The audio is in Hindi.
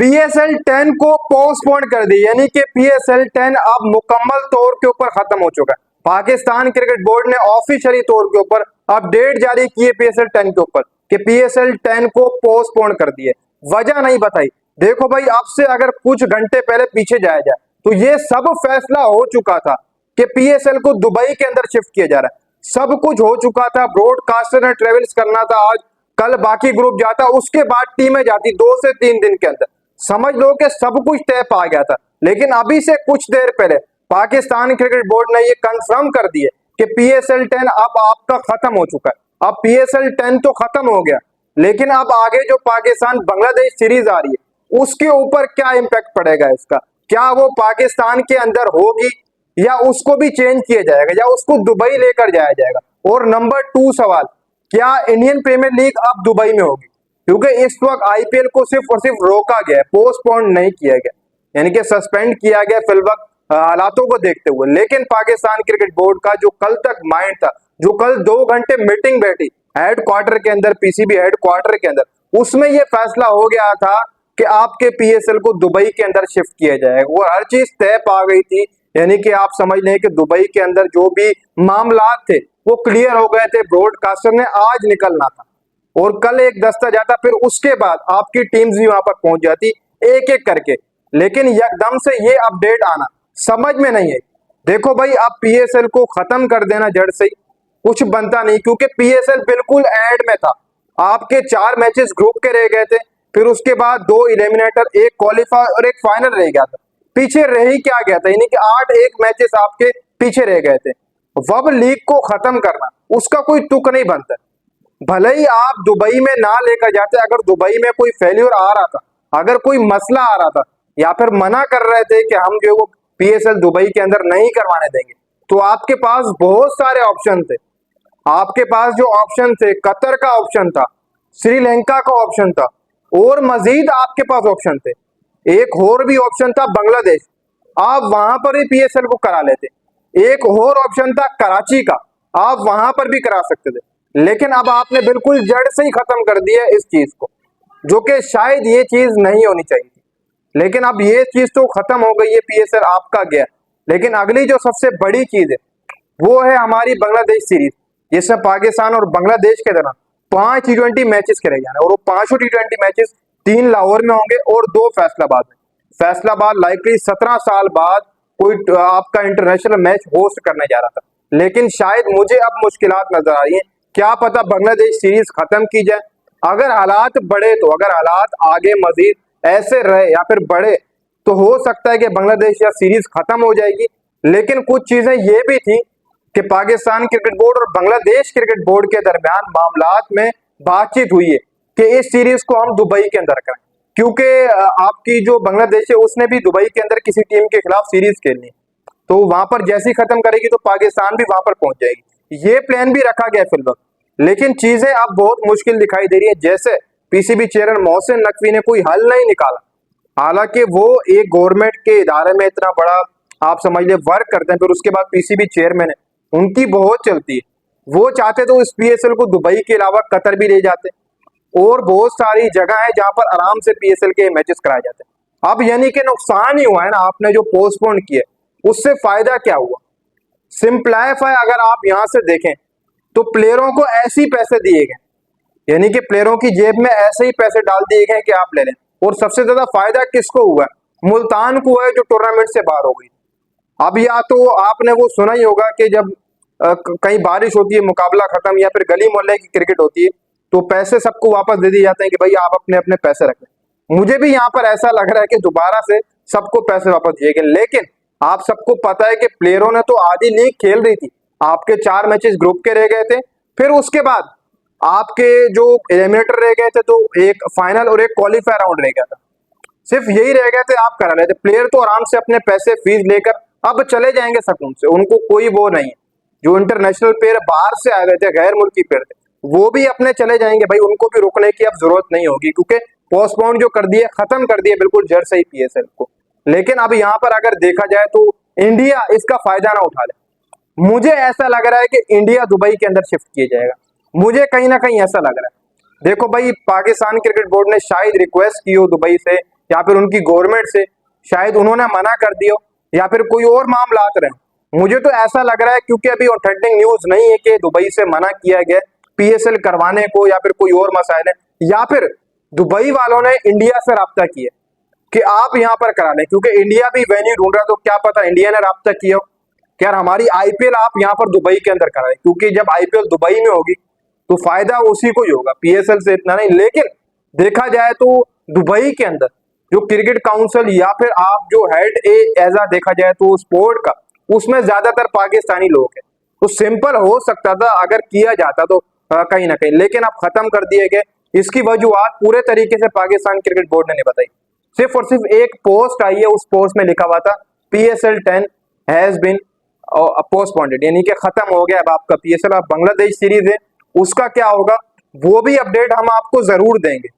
PSL 10 को पोस्टपोन कर दी, यानी कि PSL 10 अब मुकम्मल तौर के ऊपर खत्म हो चुका है। पाकिस्तान क्रिकेट बोर्ड ने ऑफिशियली तौर के ऊपर अपडेट जारी की है PSL 10 के ऊपर कि PSL 10 को पोस्टपोन कर दिए। वजह नहीं बताई। देखो भाई, अब से अगर कुछ घंटे पहले पीछे जाया जाए तो ये सब फैसला हो चुका था कि PSL को दुबई के अंदर शिफ्ट किया जा रहा है। सब कुछ हो चुका था, ब्रॉडकास्टर ने ट्रेवल्स करना था, आज कल बाकी ग्रुप जाता, उसके बाद टीमें जाती 2 से 3 दिन के अंदर। समझ लो कि सब कुछ तय पा गया था। लेकिन अभी से कुछ देर पहले पाकिस्तान क्रिकेट बोर्ड ने ये कंफर्म कर दिए कि PSL 10 अब आपका खत्म हो चुका है। अब PSL 10 तो खत्म हो गया, लेकिन अब आगे जो पाकिस्तान बांग्लादेश सीरीज आ रही है उसके ऊपर क्या इंपैक्ट पड़ेगा इसका? क्या वो पाकिस्तान के अंदर होगी या उसको भी चेंज किया जाएगा या उसको दुबई लेकर जाया जाएगा? और नंबर 2 सवाल, क्या इंडियन प्रीमियर लीग अब दुबई में होगी? क्योंकि इस वक्त IPL को सिर्फ और सिर्फ रोका गया, पोस्टपोन नहीं किया गया, यानी कि सस्पेंड किया गया फिलवक्त हालातों को देखते हुए। लेकिन पाकिस्तान क्रिकेट बोर्ड का जो कल तक माइंड था, जो कल 2 घंटे मीटिंग बैठी हेड क्वार्टर के अंदर, PCB हेड क्वार्टर के अंदर, उसमें यह फैसला हो गया था कि आपके PSL को दुबई के अंदर शिफ्ट किया जाएगा। वो हर चीज तय पा गई थी, यानी कि आप समझ लें कि दुबई के अंदर जो भी मामलात थे वो क्लियर हो गए थे। ब्रॉडकास्टर ने आज निकलना था और कल एक दस्ता जाता, फिर उसके बाद आपकी टीम्स भी वहां पर पहुंच जाती एक एक करके। लेकिन एकदम से ये अपडेट आना समझ में नहीं है। देखो भाई, अब PSL को खत्म कर देना जड़ से ही कुछ बनता नहीं, क्योंकि PSL बिल्कुल एंड में था। आपके 4 मैचेस ग्रुप के रह गए थे, फिर उसके बाद 2 एलिमिनेटर, एक क्वालिफायर और एक फाइनल रह गया था। पीछे रह ही क्या गया था, यानी कि 8 एक मैचेस आपके पीछे रह गए थे। वब लीग को खत्म करना उसका कोई तुक नहीं बनता। भले ही आप दुबई में ना लेकर जाते, अगर दुबई में कोई फेल्यूर आ रहा था, अगर कोई मसला आ रहा था या फिर मना कर रहे थे कि हम जो PSL दुबई के अंदर नहीं करवाने देंगे, तो आपके पास बहुत सारे ऑप्शन थे। आपके पास जो ऑप्शन थे, कतर का ऑप्शन था, श्रीलंका का ऑप्शन था और मजीद आपके पास ऑप्शन थे। एक और भी ऑप्शन था बांग्लादेश, आप वहां पर ही PSL को करा लेते। एक और ऑप्शन था कराची का, आप वहां पर भी करा सकते थे। लेकिन अब आपने बिल्कुल जड़ से ही खत्म कर दिया इस चीज को, जो कि शायद ये चीज नहीं होनी चाहिए थी। लेकिन अब ये चीज तो खत्म हो गई है, PSL आपका गया। लेकिन अगली जो सबसे बड़ी चीज है वो है हमारी बांग्लादेश सीरीज, जिसमें पाकिस्तान और बांग्लादेश के दौरान 5 T20 मैचेस खेले जाने, और वो 5 T20 मैचेस 3 लाहौर में होंगे और 2 फैसलाबाद में। फैसलाबाद लाइकली 17 साल बाद कोई आपका इंटरनेशनल मैच होस्ट करने जा रहा था, लेकिन शायद मुझे अब मुश्किलात नजर आ रही है। क्या पता बांग्लादेश सीरीज खत्म की जाए। अगर हालात बढ़े तो, अगर हालात आगे मजीद ऐसे रहे या फिर बढ़े तो हो सकता है कि बांग्लादेश या सीरीज खत्म हो जाएगी। लेकिन कुछ चीजें ये भी थी कि पाकिस्तान क्रिकेट बोर्ड और बांग्लादेश क्रिकेट बोर्ड के दरमियान मामलात में बातचीत हुई है कि इस सीरीज को हम दुबई के अंदर करें, क्योंकि आपकी जो बांग्लादेश है उसने भी दुबई के अंदर किसी टीम के खिलाफ सीरीज खेलनी, तो वहां पर जैसी खत्म करेगी तो पाकिस्तान भी वहां पर पहुंच जाएगी। ये प्लान भी रखा गया फिल वक्त। लेकिन चीजें अब बहुत मुश्किल दिखाई दे रही है। जैसे PCB चेयरमैन मोहसिन नकवी ने कोई हल नहीं निकाला, हालांकि वो एक गवर्नमेंट के इदारे में इतना बड़ा आप समझ ले वर्क करते हैं, फिर उसके बाद PCB चेयरमैन है, उनकी बहुत चलती है। वो चाहते तो इस PSL को दुबई के अलावा कतर भी ले जाते और बहुत सारी जगह है जहां पर आराम से PSL के मैचेस कराए जाते हैं। अब यानी कि नुकसान ही हुआ है ना, आपने जो पोस्टपोन किए उससे फायदा क्या हुआ? सिंप्लाईफाई अगर आप यहां से देखें तो प्लेयरों को ऐसे ही पैसे दिए गए, यानी कि प्लेयरों की जेब में ऐसे ही पैसे डाल दिए गए कि आप ले लें। और सबसे ज्यादा फायदा किसको हुआ? मुल्तान को हुआ है, जो टूर्नामेंट से बाहर हो गई। अब या तो आपने वो सुना ही होगा कि जब कहीं बारिश होती है, मुकाबला खत्म, या फिर गली मोहल्ले की क्रिकेट होती है, तो पैसे सबको वापस दे दिए जाते हैं कि भाई आप अपने अपने पैसे रख लें। मुझे भी यहाँ पर ऐसा लग रहा है कि दोबारा से सबको पैसे वापस दिए गए। लेकिन आप सबको पता है कि प्लेयरों ने तो आधी लीग खेल रही थी, आपके 4 मैचेस ग्रुप के रह गए थे, फिर उसके बाद आपके जो एलिमिनेटर रह गए थे, तो एक फाइनल और एक क्वालिफायर राउंड रह गया था, सिर्फ यही रह गए थे, आप करा रहे थे। प्लेयर तो आराम से अपने पैसे फीस लेकर अब चले जाएंगे सुकून से, उनको कोई वो नहीं है। जो इंटरनेशनल प्लेयर बाहर से आ गए थे, गैर मुल्की प्लेयर थे, वो भी अपने चले जाएंगे भाई, उनको भी रुकने की अब जरूरत नहीं होगी, क्योंकि पोस्टपोन जो कर दिए, खत्म कर दिए बिल्कुल जड़ से ही PSL को। लेकिन अब यहाँ पर अगर देखा जाए तो इंडिया इसका फायदा ना उठा ले। मुझे ऐसा लग रहा है कि इंडिया दुबई के अंदर शिफ्ट किया जाएगा, मुझे कहीं ना कहीं ऐसा लग रहा है। देखो भाई, पाकिस्तान क्रिकेट बोर्ड ने शायद रिक्वेस्ट की हो दुबई से या फिर उनकी गवर्नमेंट से शायद उन्होंने मना कर दिया या फिर कोई और मामला रहे। मुझे तो ऐसा लग रहा है क्योंकि अभी ऑथेंटिक न्यूज नहीं है कि दुबई से मना किया गया पीएसएल करवाने को या फिर कोई और मसाइल है, या फिर दुबई वालों ने इंडिया से राब्ता किया कि आप यहाँ पर करा लें, क्योंकि इंडिया भी वेन्यू ढूंढ रहा, तो क्या पता इंडिया ने राब्ता किया हो कि यार हमारी आईपीएल आप यहाँ पर दुबई के अंदर कराएं, क्योंकि जब आईपीएल दुबई में होगी तो फायदा उसी को ही होगा, पीएसएल से इतना नहीं। लेकिन देखा जाए तो दुबई के अंदर जो क्रिकेट काउंसिल या फिर आप जो हेड एजा देखा जाए तो स्पोर्ट का, उसमें ज्यादातर पाकिस्तानी लोग हैं। तो सिंपल हो सकता था अगर किया जाता तो कहीं ना कहीं, लेकिन अब खत्म कर दिए गए। इसकी वजूहत पूरे तरीके से पाकिस्तान क्रिकेट बोर्ड ने नहीं बताई, सिर्फ और सिर्फ एक पोस्ट आई है, उस पोस्ट में लिखा हुआ था PSL 10 हैज बीन पोस्टपोन्ड, यानी कि खत्म हो गया अब आपका PSL। अब बांग्लादेश सीरीज है उसका क्या होगा वो भी अपडेट हम आपको जरूर देंगे।